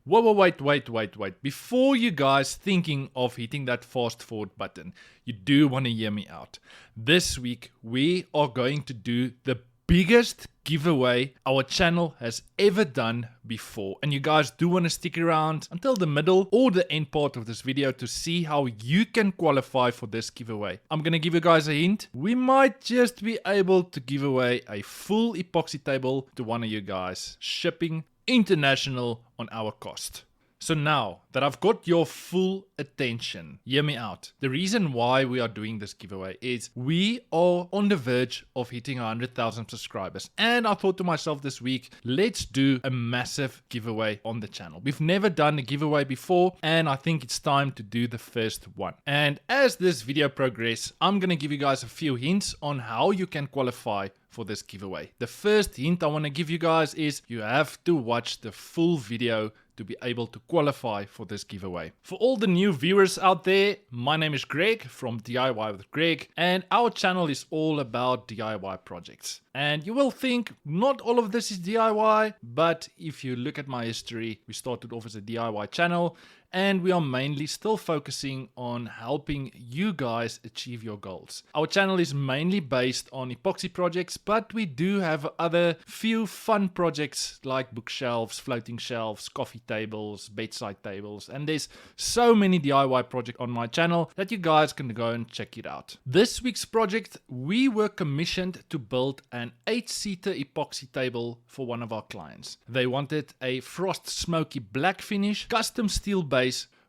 Whoa, wait. Before you guys thinking of hitting that fast forward button, you do want to hear me out. This week, we are going to do the biggest giveaway our channel has ever done before. And you guys do want to stick around until the middle or the end part of this video to see how you can qualify for this giveaway. I'm going to give you guys a hint. We might just be able to give away a full epoxy table to one of you guys, shipping international on our cost. So now that I've got your full attention, hear me out. The reason why we are doing this giveaway is we are on the verge of hitting 100,000 subscribers. And I thought to myself this week, let's do a massive giveaway on the channel. We've never done a giveaway before, and I think it's time to do the first one. And as this video progresses, I'm going to give you guys a few hints on how you can qualify for this giveaway. The first hint I want to give you guys is you have to watch the full video to be able to qualify for this giveaway. For all the new viewers out there, my name is Greg from DIY with Greg, and our channel is all about DIY projects. And you will think not all of this is DIY, but if you look at my history, we started off as a DIY channel, and we are mainly still focusing on helping you guys achieve your goals. Our channel is mainly based on epoxy projects, but we do have other few fun projects like bookshelves, floating shelves, coffee tables, bedside tables, and there's so many DIY projects on my channel that you guys can go and check it out. This week's project, we were commissioned to build an 8-seater epoxy table for one of our clients. They wanted a frost smoky black finish, custom steel base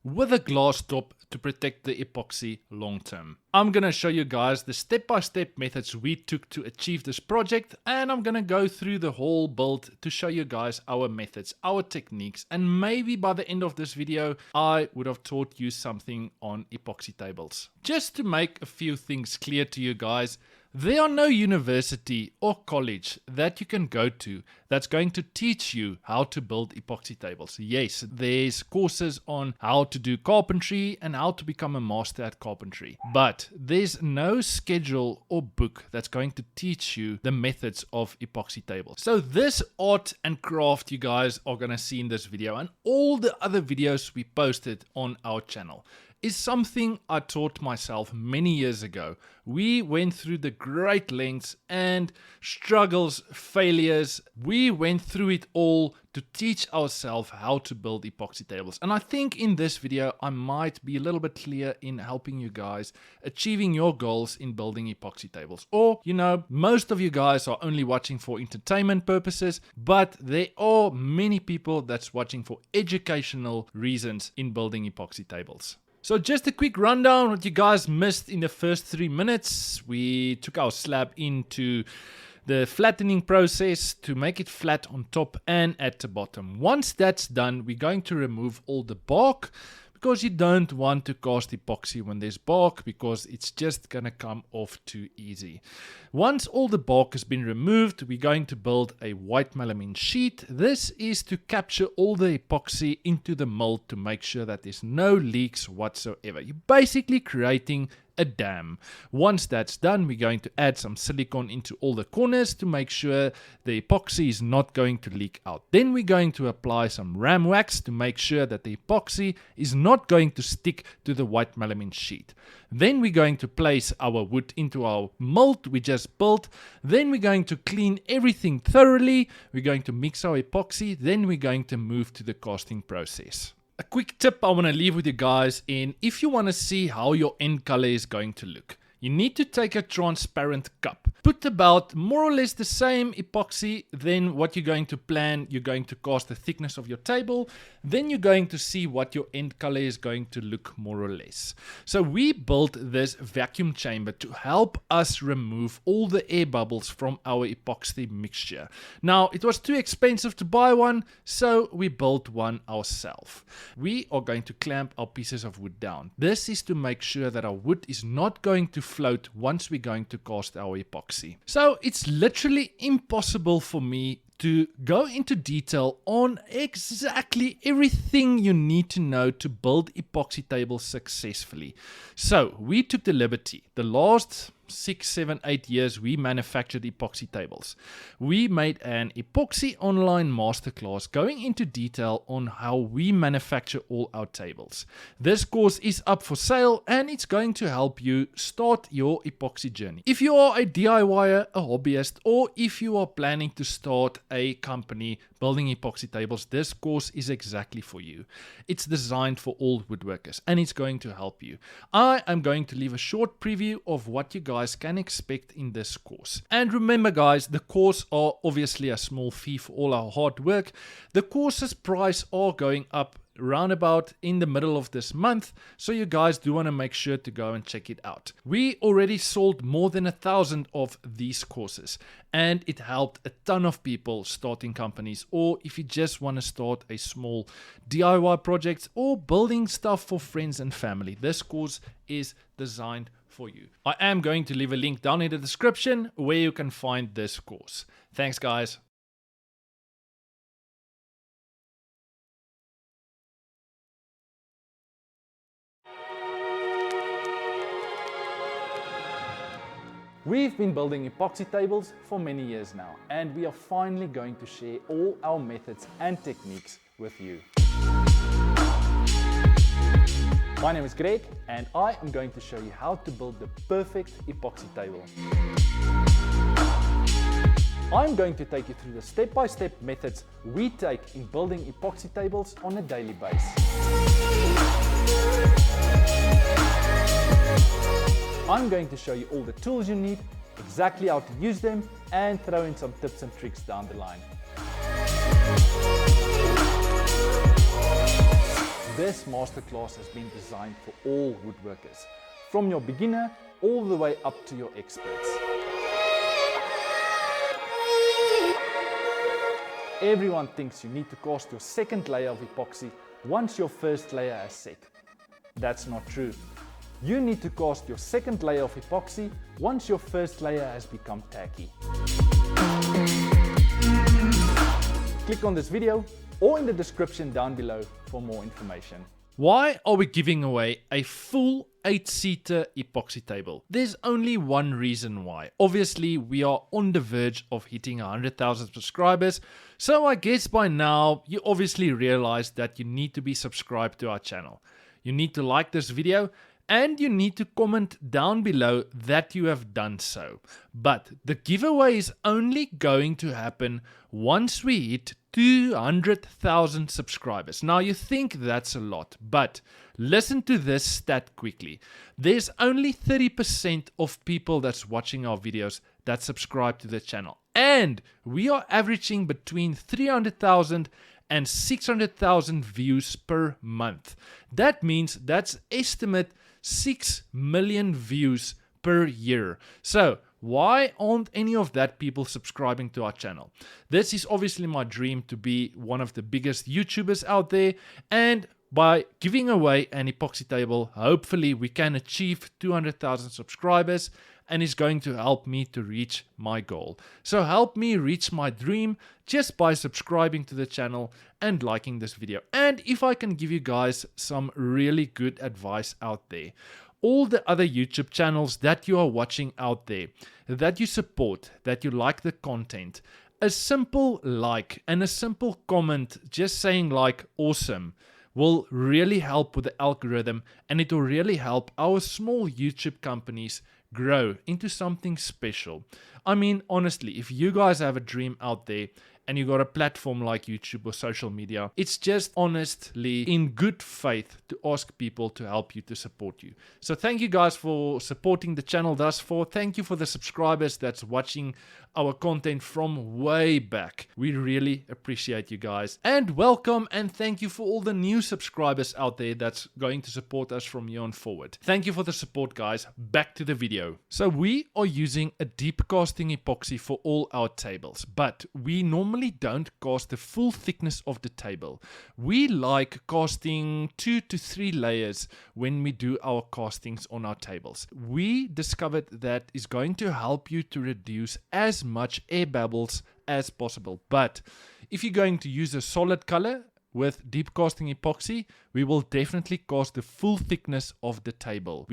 with a glass top to protect the epoxy long term. I'm going to show you guys the step-by-step methods we took to achieve this project, and I'm going to go through the whole build to show you guys our methods, our techniques, and maybe by the end of this video I would have taught you something on epoxy tables. Just to make a few things clear to you guys, there are no university or college that you can go to that's going to teach you how to build epoxy tables. Yes, there's courses on how to do carpentry and how to become a master at carpentry, but there's no schedule or book that's going to teach you the methods of epoxy tables. So this art and craft you guys are going to see in this video and all the other videos we posted on our channel is something I taught myself many years ago. We went through the great lengths and struggles, failures. We went through it all to teach ourselves how to build epoxy tables. And I think in this video, I might be a little bit clear in helping you guys achieving your goals in building epoxy tables. Or, you know, most of you guys are only watching for entertainment purposes, but there are many people that's watching for educational reasons in building epoxy tables. So just a quick rundown what you guys missed in the first 3 minutes. We took our slab into the flattening process to make it flat on top and at the bottom. Once that's done, we're going to remove all the bark, because you don't want to cast epoxy when there's bark, because it's just going to come off too easy. Once all the bark has been removed, we're going to build a white melamine sheet. This is to capture all the epoxy into the mold to make sure that there's no leaks whatsoever. You're basically creating a dam. Once that's done, we're going to add some silicone into all the corners to make sure the epoxy is not going to leak out. Then we're going to apply some ram wax to make sure that the epoxy is not going to stick to the white melamine sheet. Then we're going to place our wood into our mold we just built. Then we're going to clean everything thoroughly. We're going to mix our epoxy. Then we're going to move to the casting process. A quick tip I want to leave with you guys in, if you want to see how your end color is going to look, you need to take a transparent cup. Put about more or less the same epoxy, then what you're going to plan, you're going to cast the thickness of your table, then you're going to see what your end color is going to look more or less. So we built this vacuum chamber to help us remove all the air bubbles from our epoxy mixture. Now, it was too expensive to buy one, so we built one ourselves. We are going to clamp our pieces of wood down. This is to make sure that our wood is not going to float once we're going to cast our epoxy. So it's literally impossible for me to go into detail on exactly everything you need to know to build epoxy tables successfully. So we took the liberty, the last 6, 7, 8 years we manufactured epoxy tables. We made an epoxy online masterclass going into detail on how we manufacture all our tables. This course is up for sale and it's going to help you start your epoxy journey. If you are a DIYer, a hobbyist, or if you are planning to start a company building epoxy tables, this course is exactly for you. It's designed for all woodworkers and it's going to help you. I am going to leave a short preview of what you guys can expect in this course. And remember guys, the course are obviously a small fee for all our hard work. The course's price are going up roundabout in the middle of this month, so you guys do want to make sure to go and check it out. We already sold more than 1,000 of these courses and it helped a ton of people starting companies, or if you just want to start a small DIY project or building stuff for friends and family, this course is designed for you. I am going to leave a link down in the description where you can find this course. Thanks guys. We've been building epoxy tables for many years now, and we are finally going to share all our methods and techniques with you. My name is Greg, and I am going to show you how to build the perfect epoxy table. I'm going to take you through the step-by-step methods we take in building epoxy tables on a daily basis. I'm going to show you all the tools you need, exactly how to use them, and throw in some tips and tricks down the line. This masterclass has been designed for all woodworkers, from your beginner all the way up to your experts. Everyone thinks you need to cast your second layer of epoxy once your first layer has set. That's not true. You need to cast your second layer of epoxy once your first layer has become tacky. Click on this video or in the description down below for more information. Why are we giving away a full 8-seater epoxy table? There's only one reason why. Obviously, we are on the verge of hitting 100,000 subscribers, so I guess by now you obviously realize that you need to be subscribed to our channel. You need to like this video and you need to comment down below that you have done so. But the giveaway is only going to happen once we hit 200,000 subscribers. Now you think that's a lot, but listen to this stat quickly. There's only 30% of people that's watching our videos that subscribe to the channel. And we are averaging between 300,000 and 600,000 views per month. That means that's estimate 6 million views per year. So why aren't any of that people subscribing to our channel? This is obviously my dream to be one of the biggest YouTubers out there, and by giving away an epoxy table, hopefully we can achieve 200,000 subscribers, and it's going to help me to reach my goal. So help me reach my dream just by subscribing to the channel and liking this video. And if I can give you guys some really good advice out there, all the other YouTube channels that you are watching out there, that you support, that you like the content, a simple like and a simple comment just saying like awesome will really help with the algorithm, and it will really help our small YouTube companies grow into something special. I mean, honestly, if you guys have a dream out there and you got a platform like YouTube or social media, it's just honestly in good faith to ask people to help you, to support you. So thank you guys for supporting the channel thus far. Thank you for the subscribers that's watching our content from way back. We really appreciate you guys. And welcome and thank you for all the new subscribers out there that's going to support us from here on forward. Thank you for the support, guys. Back to the video. So we are using a deep casting epoxy for all our tables, but we normally don't cast the full thickness of the table. We like casting 2 to 3 layers when we do our castings on our tables. We discovered that is going to help you to reduce as as much air bubbles as possible. But if you're going to use a solid color with deep casting epoxy, we will definitely cast the full thickness of the table.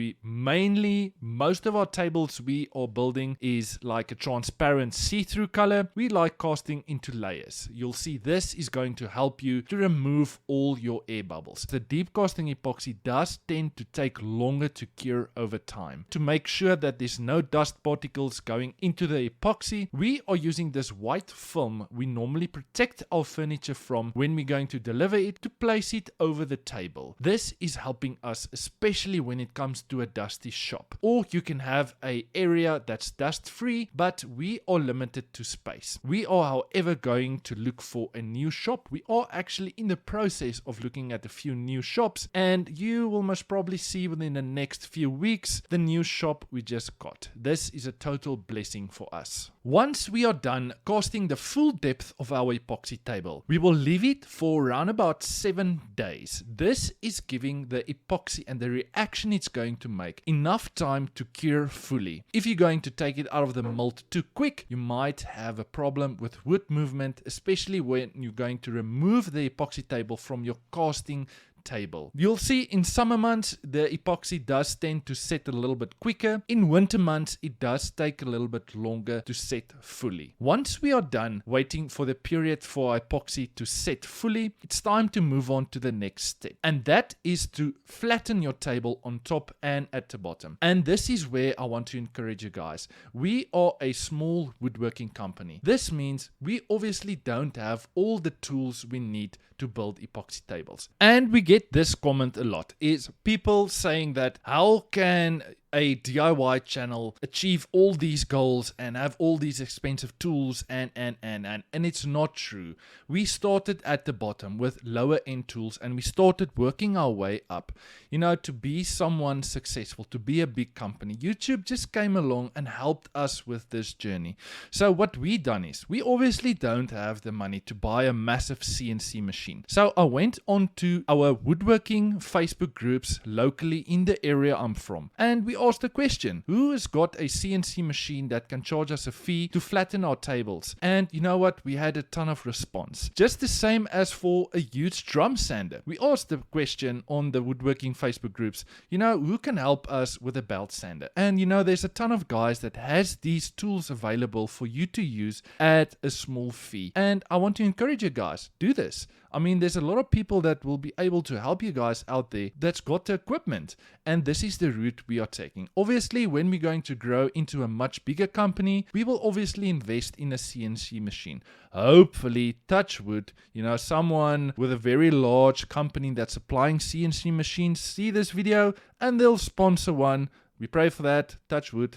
Most of our tables we are building is like a transparent see-through color. We like casting into layers. You'll see this is going to help you to remove all your air bubbles. The deep casting epoxy does tend to take longer to cure over time. To make sure that there's no dust particles going into the epoxy, we are using this white film we normally protect our furniture from when we're going to deliver it, to place it over the table. This is helping us, especially when it comes to a dusty shop. Or you can have an area that's dust free, but we are limited to space. We are, however, going to look for a new shop. We are actually in the process of looking at a few new shops, and you will most probably see within the next few weeks the new shop we just got. This is a total blessing for us. Once we are done casting the full depth of our epoxy table, we will leave it for around about 7 days. This is giving the epoxy and the reaction it's going to make enough time to cure fully. If you're going to take it out of the mold too quick, you might have a problem with wood movement, especially when you're going to remove the epoxy table from your casting table. You'll see in summer months the epoxy does tend to set a little bit quicker. In winter months it does take a little bit longer to set fully. Once we are done waiting for the period for our epoxy to set fully, it's time to move on to the next step, and that is to flatten your table on top and at the bottom. And this is where I want to encourage you guys. We are a small woodworking company. This means we obviously don't have all the tools we need to build epoxy tables, and we get this comment a lot, is people saying that how can a DIY channel achieve all these goals and have all these expensive tools and it's not true. We started at the bottom with lower end tools and we started working our way up. You know, to be someone successful, to be a big company, YouTube just came along and helped us with this journey. So what we done is, we obviously don't have the money to buy a massive CNC machine. So I went on to our woodworking Facebook groups locally in the area I'm from, and we asked the question, who has got a CNC machine that can charge us a fee to flatten our tables? And you know what? We had a ton of response. Just the same as for a huge drum sander. We asked the question on the woodworking Facebook groups, you know, who can help us with a belt sander? And you know, there's a ton of guys that has these tools available for you to use at a small fee. And I want to encourage you guys, do this. I mean, there's a lot of people that will be able to help you guys out there that's got the equipment, and this is the route we are taking. Obviously, when we're going to grow into a much bigger company, we will obviously invest in a CNC machine. Hopefully, touch wood, you know, someone with a very large company that's supplying CNC machines see this video and they'll sponsor one. We pray for that, touch wood.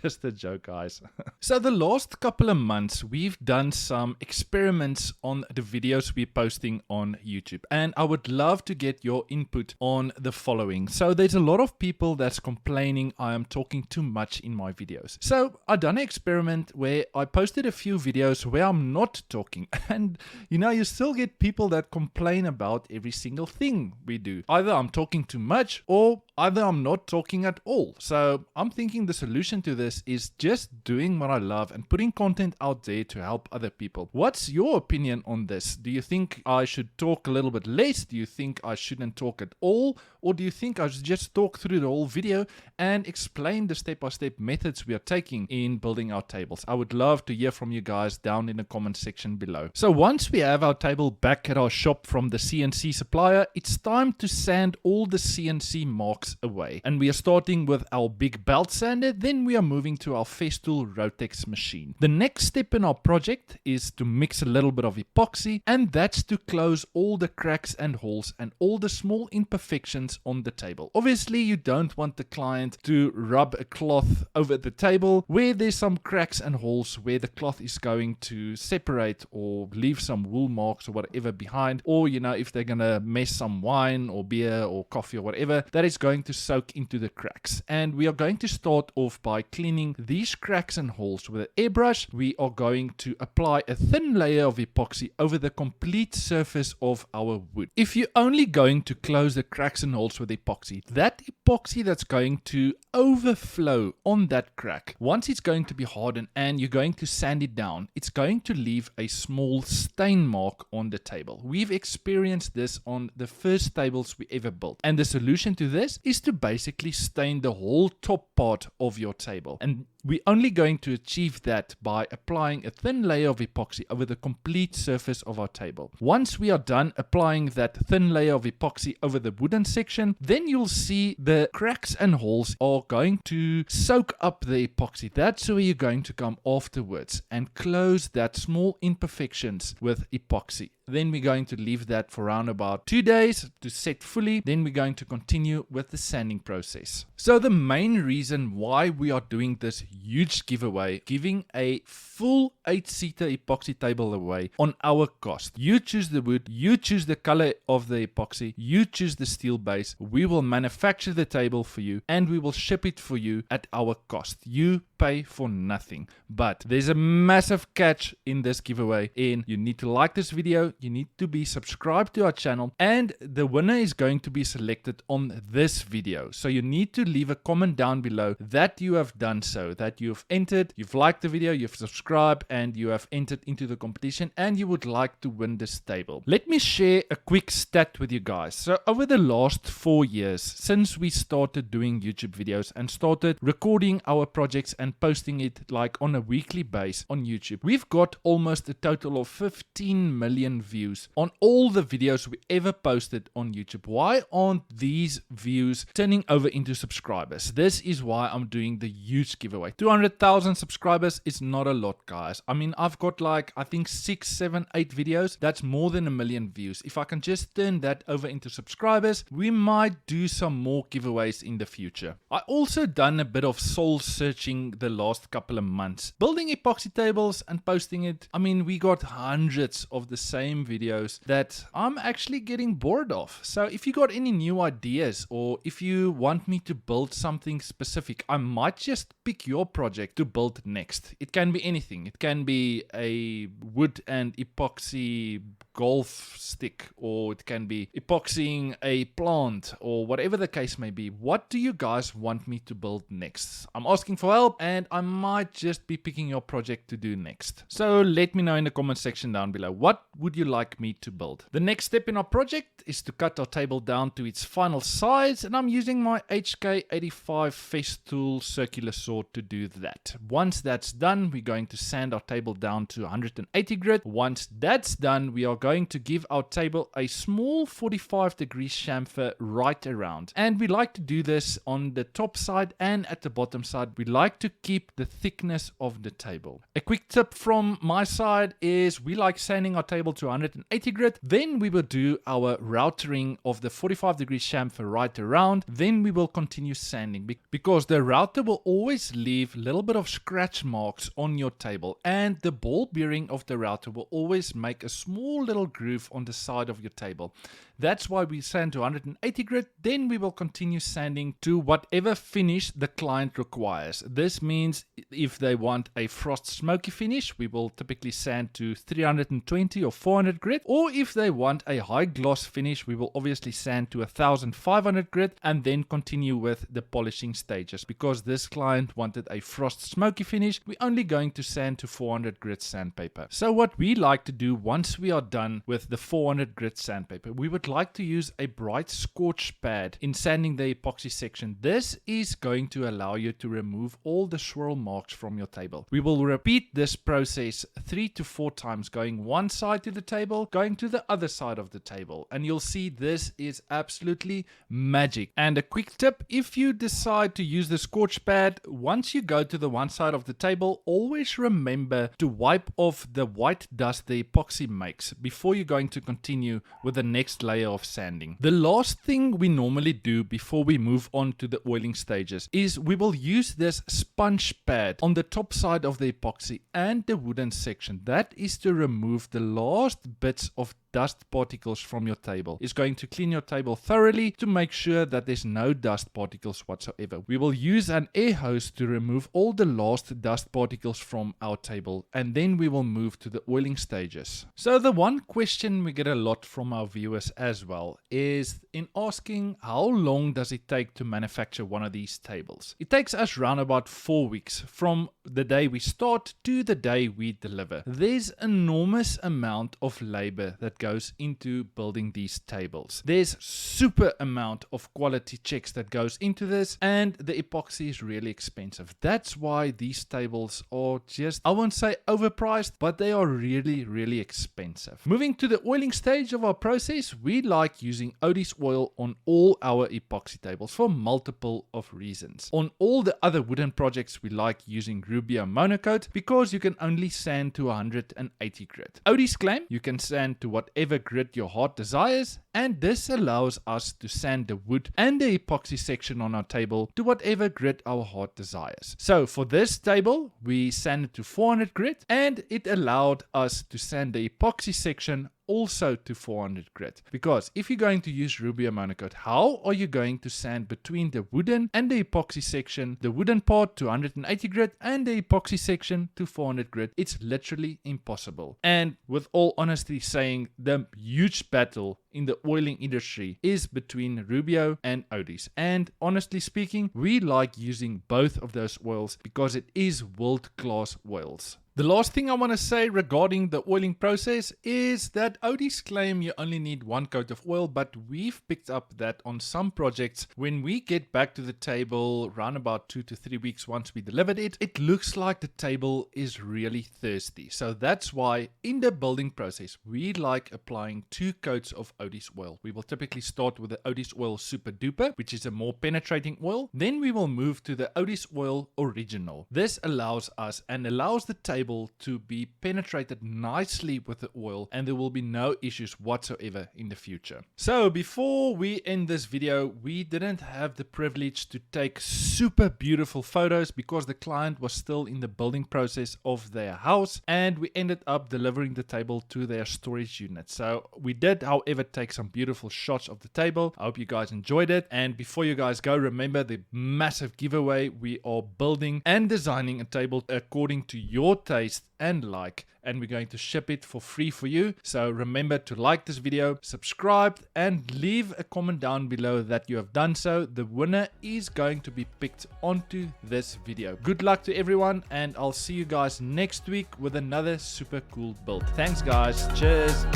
Just a joke, guys. So the last couple of months, we've done some experiments on the videos we're posting on YouTube. And I would love to get your input on the following. So there's a lot of people that's complaining I am talking too much in my videos. So I done an experiment where I posted a few videos where I'm not talking. And you know, you still get people that complain about every single thing we do. Either I'm talking too much or either I'm not talking at all. So I'm thinking the solution to this is just doing what I love and putting content out there to help other people. What's your opinion on this? Do you think I should talk a little bit less? Do you think I shouldn't talk at all? Or do you think I should just talk through the whole video and explain the step-by-step methods we are taking in building our tables? I would love to hear from you guys down in the comment section below. So once we have our table back at our shop from the CNC supplier, it's time to sand all the CNC marks away. And we are starting with our big belt sander, then we are moving to our Festool Rotex machine. The next step in our project is to mix a little bit of epoxy, and that's to close all the cracks and holes and all the small imperfections on the table. Obviously, you don't want the client to rub a cloth over the table where there's some cracks and holes where the cloth is going to separate or leave some wool marks or whatever behind, or you know, if they're gonna mess some wine or beer or coffee or whatever, that is going going to soak into the cracks. And we are going to start off by cleaning these cracks and holes with an airbrush. We are going to apply a thin layer of epoxy over the complete surface of our wood. If you're only going to close the cracks and holes with epoxy, that epoxy that's going to overflow on that crack, once it's going to be hardened and you're going to sand it down, it's going to leave a small stain mark on the table. We've experienced this on the first tables we ever built, and the solution to this is to basically stain the whole top part of your table. And we're only going to achieve that by applying a thin layer of epoxy over the complete surface of our table. Once we are done applying that thin layer of epoxy over the wooden section, then you'll see the cracks and holes are going to soak up the epoxy. That's where you're going to come afterwards and close that small imperfections with epoxy. Then we're going to leave that for around about 2 days to set fully. Then we're going to continue with the sanding process. So the main reason why we are doing this huge giveaway, giving a full 8-seater epoxy table away on our cost. You choose the wood, you choose the color of the epoxy, you choose the steel base. We will manufacture the table for you and we will ship it for you at our cost. You pay for nothing. But there's a massive catch in this giveaway. You need to like this video, you need to be subscribed to our channel, and the winner is going to be selected on this video. So you need to leave a comment down below that you have done so, that you've entered, you've liked the video, you've subscribed, and you have entered into the competition and you would like to win this table. Let me share a quick stat with you guys. So over the last 4 years, since we started doing YouTube videos and started recording our projects and posting it like on a weekly base on YouTube, we've got almost a total of 15 million views on all the videos we ever posted on YouTube. Why aren't these views turning over into subscribers? This is why I'm doing the huge giveaway. 200,000 subscribers is not a lot, guys. I mean, I've got like, I think 6, 7, 8 videos. That's more than 1 million views. If I can just turn that over into subscribers, we might do some more giveaways in the future. I also done a bit of soul searching the last couple of months, building epoxy tables and posting it. I mean, we got hundreds of the same videos that I'm actually getting bored of. So if you got any new ideas, or if you want me to build something specific, I might just pick your project to build next. It can be anything. It can be a wood and epoxy golf stick, or it can be epoxying a plant, or whatever the case may be. What do you guys want me to build next? I'm asking for help and I might just be picking your project to do next. So let me know in the comment section down below. What would you like me to build? The next step in our project is to cut our table down to its final size, and I'm using my HK85 Festool circular saw to do that. Once that's done, we're going to sand our table down to 180 grit. Once that's done, we are going to give our table a small 45-degree chamfer right around. And we like to do this on the top side and at the bottom side. We like to keep the thickness of the table. A quick tip from my side is we like sanding our table to 180 grit. Then we will do our routering of the 45-degree chamfer right around. Then we will continue sanding because the router will always leave a little bit of scratch marks on your table, and the ball bearing of the router will always make a small little groove on the side of your table. That's why we sand to 180 grit. Then we will continue sanding to whatever finish the client requires. This means if they want a frost smoky finish, we will typically sand to 320 or 400 grit. Or if they want a high gloss finish, we will obviously sand to 1500 grit and then continue with the polishing stages. Because this client wanted a frost smoky finish, we're only going to sand to 400 grit sandpaper. So what we like to do once we are done with the 400 grit sandpaper, we would like to use a bright scorch pad in sanding the epoxy section. This is going to allow you to remove all the swirl marks from your table. We will repeat this process 3 to 4 times, going one side to the table, going to the other side of the table, and you'll see this is absolutely magic. And a quick tip, if you decide to use the scorch pad, once you go to the one side of the table, always remember to wipe off the white dust the epoxy makes before you're going to continue with the next layer of sanding. The last thing we normally do before we move on to the oiling stages is we will use this sponge pad on the top side of the epoxy and the wooden section. That is to remove the last bits of dust particles from your table. It's going to clean your table thoroughly to make sure that there's no dust particles whatsoever. We will use an air hose to remove all the last dust particles from our table, and then we will move to the oiling stages. So the one question we get a lot from our viewers as well is in asking how long does it take to manufacture one of these tables. It takes us around about 4 weeks from the day we start to the day we deliver. There's enormous amount of labor that goes into building these tables. There's super amount of quality checks that goes into this, and the epoxy is really expensive. That's why these tables are just, I won't say overpriced, but they are really expensive. Moving to the oiling stage of our process, we like using Odie's oil on all our epoxy tables for multiple of reasons. On all the other wooden projects, we like using Rubio Monocoat because you can only sand to 180 grit. Odie's claim you can sand to whatever grit your heart desires, and this allows us to sand the wood and the epoxy section on our table to whatever grit our heart desires. So for this table, we sanded to 400 grit, and it allowed us to sand the epoxy section also to 400 grit. Because if you're going to use Rubio Monocoat, how are you going to sand between the wooden and the epoxy section, the wooden part to 180 grit and the epoxy section to 400 grit? It's literally impossible. And with all honesty saying, the huge battle in the oiling industry is between Rubio and Odie's. And honestly speaking, we like using both of those oils because it is world-class oils. The last thing I want to say regarding the oiling process is that Odie's claim you only need one coat of oil, but we've picked up that on some projects, when we get back to the table around about 2 to 3 weeks once we delivered it, it looks like the table is really thirsty. So that's why in the building process, we like applying 2 coats of Odie's oil. We will typically start with the Odie's oil Super Duper, which is a more penetrating oil. Then we will move to the Odie's oil Original. This allows us and allows the table to be penetrated nicely with the oil, and there will be no issues whatsoever in the future. So before we end this video, we didn't have the privilege to take super beautiful photos because the client was still in the building process of their house, and we ended up delivering the table to their storage unit. So we did, however, take some beautiful shots of the table. I hope you guys enjoyed it. And before you guys go, remember the massive giveaway. We are building and designing a table according to your taste and like, and we're going to ship it for free for you. So remember to like this video, subscribe, and leave a comment down below that you have done so. The winner is going to be picked onto this video. Good luck to everyone, and I'll see you guys next week with another super cool build. Thanks guys, cheers.